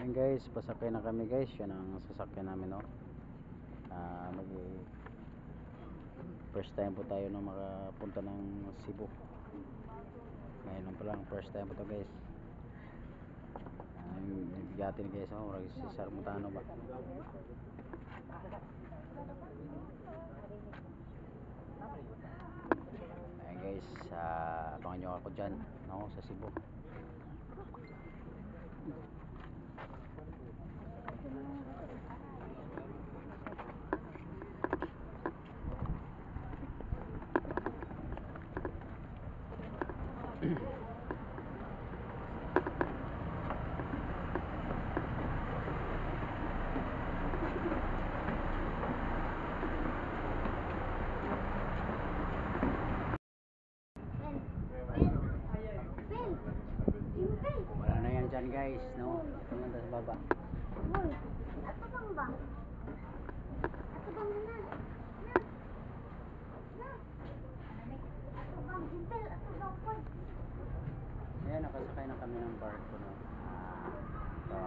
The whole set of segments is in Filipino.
Ayan guys, pasakay na kami guys. Yan ang sasakyan namin, no. First time po tayo na makapunta ng Cebu. Ngayon pa lang, first time po to guys. Bigatin guys, oh, marag si Sarmutano ba. Ayan guys, abangan nyo ako dyan, no, sa Cebu. Wala na yan dyan guys, no? Ito lang sa baba. Ato bang ba? Ato bang na? Ato bang jintel? Ato bang pod? Ayan, nakasakay na kami ng barko, no? Ito,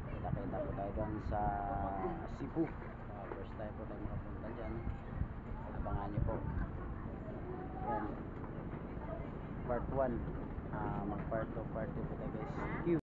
kita-kita po tayo doon sa Cebu. First time po tayo makapunta dyan. Abangan nyo po. Ayan, part 1. Mag part 2 po tayo guys.